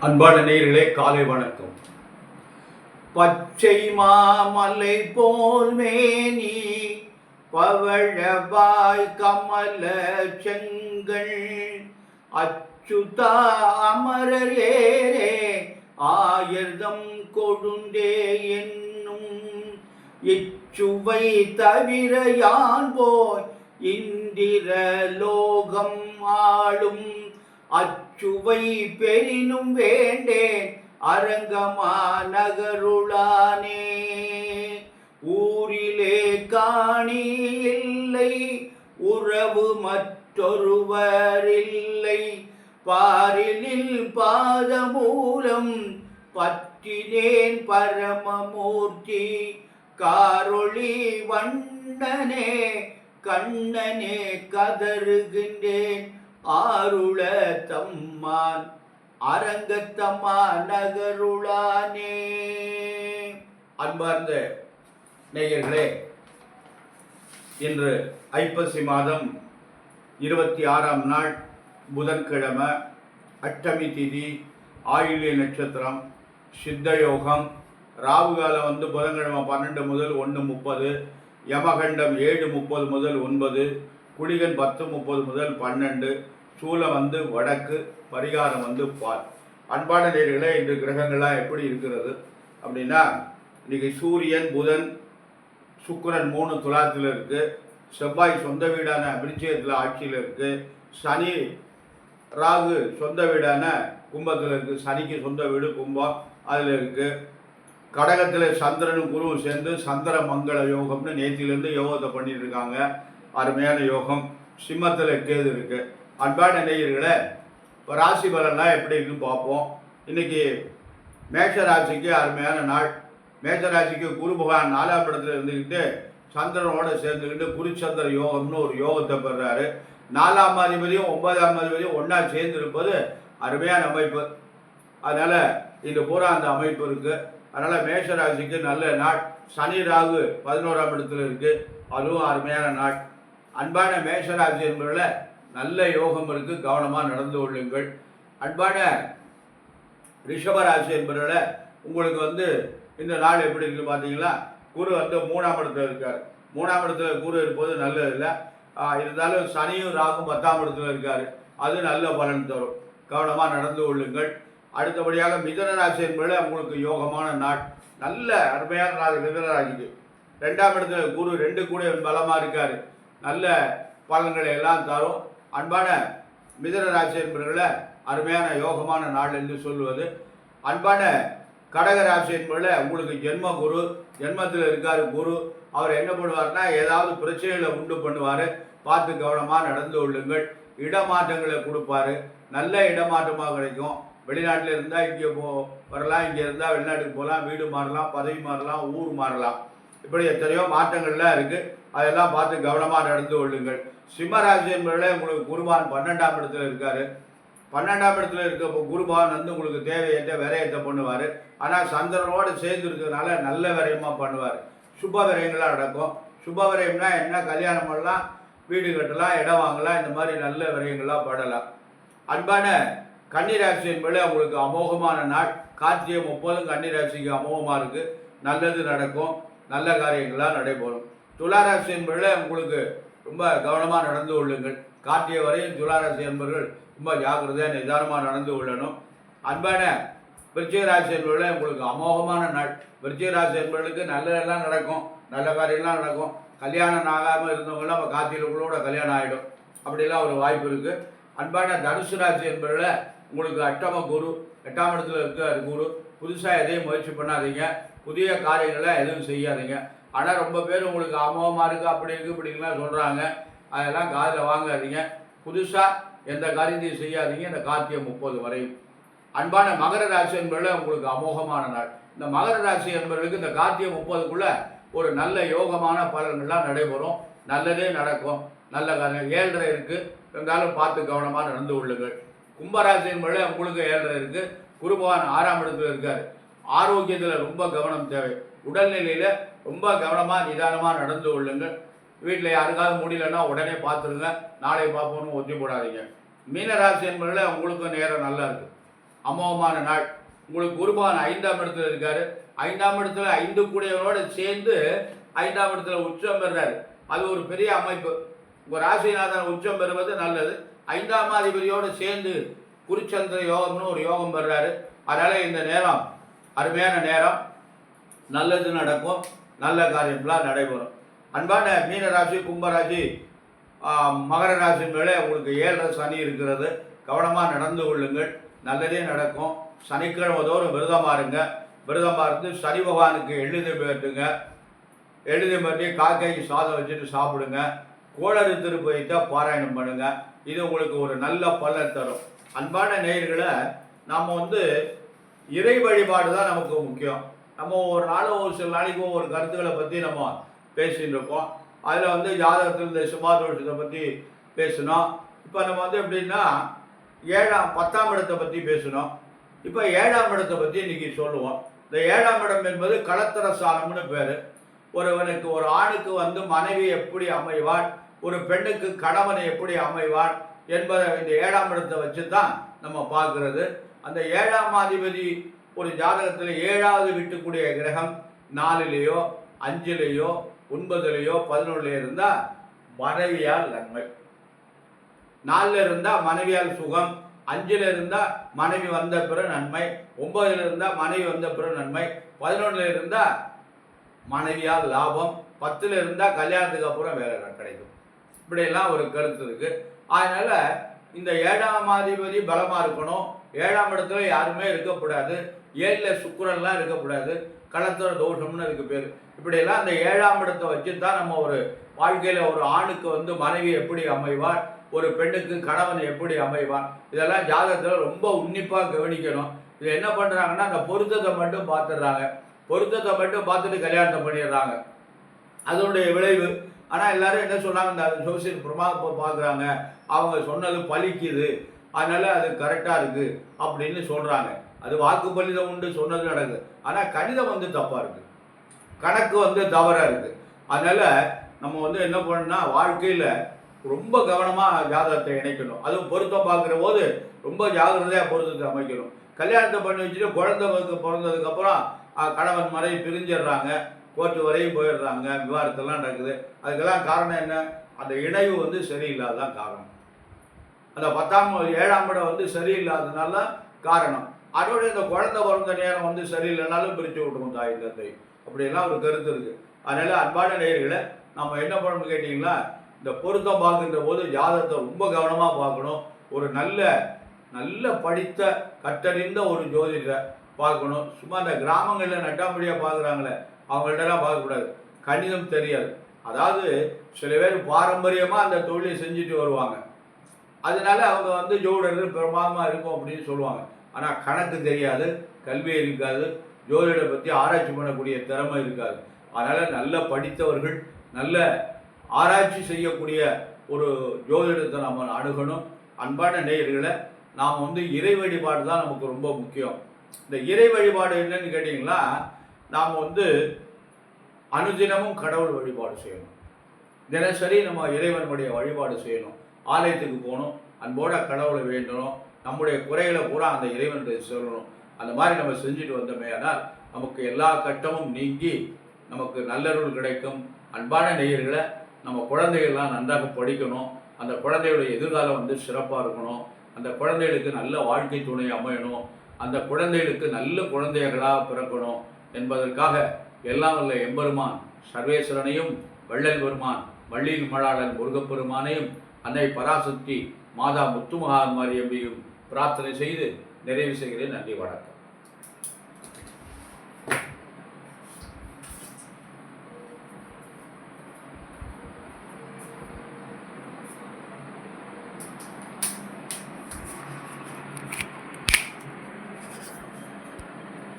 அன்பான நேயர்களே, காலை வணக்கம். பச்சை மாமலை போல் மேனி பவழவாய் கமல செங்கல் அச்சுதா அமரர் ஏரே ஆயர்தம் கொடுந்தே என்னும் இச்சுவை தவிர யான் போய் இந்திர லோகம் ஆளும் அச்சுவை பெரினும் வேண்டேன் அரங்கமா நகருளானே. ஊரிலே காணி இல்லை, உறவு மற்றொருவர் இல்லை, பாரினில் பாதமூலம் பற்றினேன் பரமமூர்த்தி காரொளி வண்ணனே கண்ணனே கதறுகின்றேன் ஆருள தம்மான் அரங்கத்தம்மா நகருளானே. அன்பார்ந்த நேயர்களே, இன்று ஐப்பசி மாதம் 26ஆம் நாள் புதன்கிழமை, அஷ்டமி திதி, ஆயில்ய நட்சத்திரம், சித்த யோகம், ராவுகாலம் புதன்கிழமை 12 முதல் 1:30, யமகண்டம் 7:30 முதல் 9, குளிகன் 10:30 முதல் 12, சூலம் வடக்கு, பரிகாரம் பால். அன்பான நேயர்களே, இன்று கிரகங்கள்லாம் எப்படி இருக்கிறது அப்படின்னா, இன்னைக்கு சூரியன், புதன், சுக்கிரன் 3 துலாத்தில் இருக்கு, செவ்வாய் சொந்த வீடான விருச்சிகத்தில் ஆட்சியில் இருக்கு, சனி ராகு சொந்த வீடான கும்பத்தில் இருக்கு, சனிக்கு சொந்த வீடு கும்பம் அதில் இருக்கு, கடகத்தில் சந்திரனும் குருவும் சேர்ந்து சந்திர மங்கள யோகம்னு நேற்றிலேருந்து யோகத்தை பண்ணிட்டு இருக்காங்க, அருமையான யோகம். சிம்மத்தில் கேது இருக்கு. அன்பான நேயர்களே, இப்போ ராசி பலன்லாம் எப்படி இருக்குன்னு பார்ப்போம். இன்னைக்கு மேஷ ராசிக்கு அருமையான நாள். மேஷ ராசிக்கு குரு பகவான் 4ஆம் இடத்துல இருந்துக்கிட்டு சந்திரனோட சேர்ந்துக்கிட்டு குருச்சந்திர யோகம்னு ஒரு யோகத்தை பெறுறாரு. 4ஆம் அதிபதியும் 9ஆம் அதிபதியும் ஒன்றா சேர்ந்து இருப்பது அருமையான அமைப்பு. அதனால் இந்த பூரா அந்த அமைப்பு இருக்குது. அதனால் மேஷ ராசிக்கு நல்ல நாள். சனி ராகு 11ஆம் இடத்துல இருக்குது, அதுவும் அருமையான நாள். அன்பான மேஷராசி என்பவர்கள நல்ல யோகம் இருக்குது, கவனமாக நடந்து கொள்ளுங்கள். அன்பான ரிஷபராசி என்பவர்கள உங்களுக்கு இந்த நாள் எப்படி இருக்குது பார்த்தீங்களா? குரு 3ஆம் இடத்துல இருக்கார். 3ஆம் இடத்துல குரு இருப்பது நல்லது இல்லை. இருந்தாலும் சனியும் ராகும் 10ஆம் இடத்துல இருக்கார், அது நல்ல பலன் தரும், கவனமாக நடந்து கொள்ளுங்கள். அடுத்தபடியாக மிதுன ராசி என்பவர்கள உங்களுக்கு யோகமான நாள், நல்ல அருமையான நாள். மிதுன ராசிக்கு 2ஆம் இடத்துல குரு 2 கூட பலமாக இருக்கார், நல்ல பலன்களை எல்லாம் தரும். அன்பான மிதுன ராசி என்பவர்களை அருமையான யோகமான நாள் என்று சொல்லுவது. அன்பான கடக ராசி என்பவர்களை உங்களுக்கு ஜென்ம குரு, ஜென்மத்தில் இருக்கார் குரு. அவர் என்ன பண்ணுவார்னா, ஏதாவது பிரச்சனைகளை உண்டு பண்ணுவார், பார்த்து கவனமாக நடந்து கொள்ளுங்கள். இடமாற்றங்களை கொடுப்பாரு, நல்ல இடமாற்றமாக கிடைக்கும். வெளிநாட்டில் இருந்தால் இங்கே வரலாம், இங்கே இருந்தால் வெளிநாட்டுக்கு போகலாம், வீடு மாறலாம், பதவி மாறலாம், ஊர் மாறலாம், இப்படி எத்தனையோ மாற்றங்கள்லாம் இருக்குது. அதெல்லாம் பார்த்து கவனமாக நடந்து கொள்ளுங்கள். சிம்மராசி என்பவர்களே உங்களுக்கு குருபான் 12ஆம் இடத்துல இருக்கார். 12ஆம் இடத்துல இருக்க குருபான் உங்களுக்கு தேவையற்ற விரயத்தை பண்ணுவார். ஆனால் சந்திரனோடு சேர்ந்து இருக்கிறதுனால நல்ல விரயமாக பண்ணுவார். சுப விரயங்களாக நடக்கும். சுப விரயம்னா என்ன? கல்யாணம் பண்ணலாம், வீடு கட்டலாம், இடம் வாங்கலாம், இந்த மாதிரி நல்ல விரயங்களாக படலாம். அன்பான கன்னிராசி என்பவர்களே உங்களுக்கு அமோகமான நாள். கார்த்திகை 30 கன்னிராசிக்கு அமோகமாக இருக்குது, நல்லது நடக்கும், நல்ல காரியங்களாக நடைபெறும். துளாராசி என்பவர்களே உங்களுக்கு ரொம்ப கவனமாக நடந்து கொள்ளுங்கள். கார்த்திகை வரையும் துளாராசி என்பவர்கள் ரொம்ப ஜாக்கிரதையாக நிதானமாக நடந்து கொள்ளணும். அன்பான விருச்சிக ராசி என்பவர்களே உங்களுக்கு அமோகமான நாள். விருச்சிக ராசி என்பவர்களுக்கு நல்லதெல்லாம் நடக்கும், நல்ல காரியம்லாம் நடக்கும். கல்யாணம் ஆகாமல் இருந்தவங்களாம் நம்ம கார்த்திகைக்குள்ளோட கல்யாணம் ஆகிடும், அப்படிலாம் ஒரு வாய்ப்பு இருக்குது. அன்பான தனுசு ராசி என்பவர்கள உங்களுக்கு அஷ்டம குரு, 8ஆம் இடத்துல இருக்கார் குரு. புதுசாக எதையும் முயற்சி பண்ணாதீங்க, புதிய காரியங்களை எதுவும் செய்யாதீங்க. ஆனால் ரொம்ப பேர் உங்களுக்கு அமோகமாக இருக்குது, அப்படி இருக்குது, இப்படிங்கலாம் சொல்கிறாங்க, அதெல்லாம் காதில் வாங்காதீங்க. புதுசாக எந்த காரியத்தையும் செய்யாதீங்க இந்த கார்த்திகை 30 வரையும். அன்பான மகர ராசி என்பவர்கள் உங்களுக்கு அமோகமான நாள். இந்த மகர ராசி என்பவர்களுக்கு இந்த கார்த்திகை 30க்குள்ளே ஒரு நல்ல யோகமான பலன்கள்லாம் நடைபெறும், நல்லதே நடக்கும், நல்ல காரியம். 7.5 இருக்குது, இருந்தாலும் பார்த்து கவனமாக நடந்து கொள்ளுங்கள். கும்பராசி என்பவர்களே உங்களுக்கு 7.5 இருக்குது, குரு பகவான் 6ஆம் இடத்துல இருக்கார். ஆரோக்கியத்தில் ரொம்ப கவனம் தேவை. உடல்நிலையில் ரொம்ப கவனமாக நிதானமாக நடந்து கொள்ளுங்கள். வீட்டில் யாருக்காவது முடியலன்னா உடனே பார்த்துருங்க, நாளை பார்ப்போன்னு ஒத்தி போடாதீங்க. மீனராசி என்பதில் உங்களுக்கும் நேரம் நல்லா இருக்குது. அமோகமான நாள். உங்களுக்கு குருபகவான் 5ஆம் இடத்துல இருக்காரு. 5ஆம் இடத்துல 5 கூடியவரோடு சேர்ந்து 5ஆம் இடத்துல உச்சம் பெறாரு. அது ஒரு பெரிய அமைப்பு. உங்கள் ராசிநாதன் உச்சம் பெறுவது நல்லது. 5ஆம் அதிபதியோடு சேர்ந்து குருச்சந்திர யோகம்னு ஒரு யோகம் பெறாரு. அதனால் இந்த நேரம் அருமையான நேரம், நல்லது நடக்கும், நல்ல காரியம்லாம் நடைபெறும். அன்பான மீனராசி, கும்பராசி, மகர ராசி மேலே உங்களுக்கு 7 சனி இருக்கிறது. கவனமாக நடந்து கொள்ளுங்கள், நல்லதே நடக்கும். சனிக்கிழமை தோறும் விரதமாக இருங்க. விரதமாக இருந்து சனி பகவானுக்கு எழுதி பேட்டுங்க. எழுதி பற்றி காக்கைக்கு சாதம் வச்சுட்டு சாப்பிடுங்க. கோளறு திருப்பதித்தை பாராயணம் பண்ணுங்க. இது உங்களுக்கு ஒரு நல்ல பலன் தரும். அன்பான நேயர்களை, நாம் இறை வழிபாடு தான் நமக்கு முக்கியம். நம்ம ஒரு நாளும் ஒரு சில நாளைக்கு ஒவ்வொரு கருத்துக்களை பற்றி நம்ம பேசிகிட்டு இருக்கோம். அதில் ஜாதகத்தில் இந்த சுபாதோஷத்தை பற்றி பேசணும். இப்போ நம்ம எப்படின்னா 10ஆம் இடத்தை பற்றி பேசணும். இப்போ 7ஆம் இடத்தை பற்றி இன்றைக்கி சொல்லுவோம். இந்த 7ஆம் இடம் என்பது களத்திர சாலம்னு பேர். ஒருவனுக்கு, ஒரு ஆணுக்கு மனைவி எப்படி அமைவான், ஒரு பெண்ணுக்கு கணவனை எப்படி அமைவான் என்பதை இந்த 7ஆம் இடத்தை வச்சு தான் நம்ம பார்க்கறது. அந்த 7ஆம் அதிபதி ஒரு ஜாதகத்தில் 7வது வீட்டுக்குரிய கிரகம் 4லேயோ 5லேயோ 9லேயோ 11லேயோ இருந்தால் மனைவியால் நன்மை. 4ல் இருந்தால் மனைவியால் சுகம், 5ல் இருந்தால் மனைவி வந்த பிறகு நன்மை, 9ல் இருந்தால் மனைவி வந்த பிறகு நன்மை, 11ல் இருந்தால் மனைவியால் லாபம், 10ல் இருந்தால் கல்யாணத்துக்கு அப்புறம் வேலை கிடைக்கும். இப்படியெல்லாம் ஒரு கருத்து இருக்குது. அதனால் இந்த 7ஆம் அதிபதி பலமாக இருக்கணும். 7ஆம் இடத்துல யாருமே இருக்கக்கூடாது. 7ல் சுக்கிரன்லாம் இருக்கக்கூடாது. களத்திர தோஷம்னு அதுக்கு பேர். இப்படியெல்லாம் அந்த 7ஆம் இடத்தை வச்சு தான் நம்ம ஒரு வாழ்க்கையில் ஒரு ஆணுக்கு மனைவி எப்படி அமைவார், ஒரு பெண்ணுக்கு கணவன் எப்படி அமைவான், இதெல்லாம் ஜாதகத்தில் ரொம்ப உன்னிப்பாக கவனிக்கணும். இது என்ன பண்ணுறாங்கன்னா, அந்த பொருத்தத்தை மட்டும் பார்த்துடுறாங்க. பொருத்தத்தை மட்டும் பார்த்துட்டு கல்யாணத்தை பண்ணிடுறாங்க. அதனுடைய விளைவு. ஆனால் எல்லாரும் என்ன சொல்கிறாங்க, இந்த சோசியல் பிரமாதத்தை பார்க்குறாங்க, அவங்க சொன்னது பலிக்குது, அதனால் அது கரெக்டாக இருக்குது அப்படின்னு சொல்கிறாங்க. அது வாக்கு பலிதம் உண்டு, சொன்னது நடக்குது. ஆனால் கணிதம் தப்பாக இருக்குது, கணக்கு தவறாக இருக்குது. அதனால் நம்ம என்ன பண்ணணும்னா, வாழ்க்கையில் ரொம்ப கவனமாக ஜாதகத்தை இணைக்கணும். அதுவும் பொருத்தம் பார்க்குற போது ரொம்ப ஜாகிரதையாக பொருத்தத்தை அமைக்கணும். கல்யாணத்தை பண்ணி வச்சுட்டு குழந்தை பிறந்ததுக்கப்புறம் கணவன் மனைவி பிரிஞ்சிடுறாங்க, கோர்ட்டு வரையும் போயிடுறாங்க, விவாதத்தெல்லாம் நடக்குது. அதுக்கெல்லாம் காரணம் என்ன? அந்த இணைவு சரியில்லாதான் காரணம். அந்த 7ஆம் இடம் சரியில்லாததுனால காரணம். அதோட இந்த குழந்தை பிறந்த நேரம் சரியில்லைனாலும் பிரித்து விட்டுரும் தாய் தந்தை. அப்படியெல்லாம் ஒரு கருத்து இருக்குது. அதனால் அன்பான நேயர்களை, நம்ம என்ன பண்ணணும்னு கேட்டிங்கன்னா, இந்த பொருத்தம் பார்க்கின்ற போது ஜாதகத்தை ரொம்ப கவனமாக பார்க்கணும். ஒரு நல்ல படித்த கற்றறிந்த ஒரு ஜோதிடரை பார்க்கணும். சும்மா அந்த கிராமங்களில் நட்டாம்படியாக பார்க்குறாங்களே, அவங்கள்ட்டலாம் பார்க்கக்கூடாது. கணிதம் தெரியாது. அதாவது சில பேர் பாரம்பரியமாக அந்த தொழிலை செஞ்சுட்டு வருவாங்க. அதனால அவங்க ஜோதிடர்கள் பிரமாதமாக இருக்கும் அப்படின்னு சொல்லுவாங்க. ஆனால் கணக்கு தெரியாது, கல்வி இருக்காது, ஜோதிடரை பற்றி ஆராய்ச்சி பண்ணக்கூடிய திறமை இருக்காது. அதனால் நல்ல படித்தவர்கள், நல்ல ஆராய்ச்சி செய்யக்கூடிய ஒரு ஜோதிடத்தை நம்ம அணுகணும். அன்பான நேயர்களை, நாம் இறை வழிபாடு தான் நமக்கு ரொம்ப முக்கியம். இந்த இறை வழிபாடு என்னன்னு கேட்டிங்கன்னா, நாம் அனுதினமும் கடவுள் வழிபாடு செய்யணும். தினசரி நம்ம இறைவனுடைய வழிபாடு செய்யணும். ஆலயத்துக்கு போகணும், அன்போட கடவுளை வேண்டணும், நம்முடைய குறைகளை பூரா அந்த இறைவனுடைய சொல்லணும். அந்த மாதிரி நம்ம செஞ்சுட்டு வந்தோமே, ஆனால் நமக்கு எல்லா கட்டமும் நீங்கி நமக்கு நல்லருள் கிடைக்கும். அன்பான நேயர்களை, நம்ம குழந்தைகள்லாம் நன்றாக படிக்கணும். அந்த குழந்தைகளுடைய எதிர்காலம் சிறப்பாக இருக்கணும். அந்த குழந்தைகளுக்கு நல்ல வாழ்க்கை துணை அமையணும். அந்த குழந்தைகளுக்கு நல்ல குழந்தைகளாக பிறக்கணும் என்பதற்காக எல்லாம் வல்ல எம்பெருமான் சர்வேஸ்வரனையும், வள்ளல் பெருமான் வள்ளியின் மழாளன் முருகப்பெருமானையும், அன்னை பராசக்தி மாதா முத்துமகாமாரியம்பையும் பிரார்த்தனை செய்து நிறைவு செய்கிறேன். நன்றி, வணக்கம்.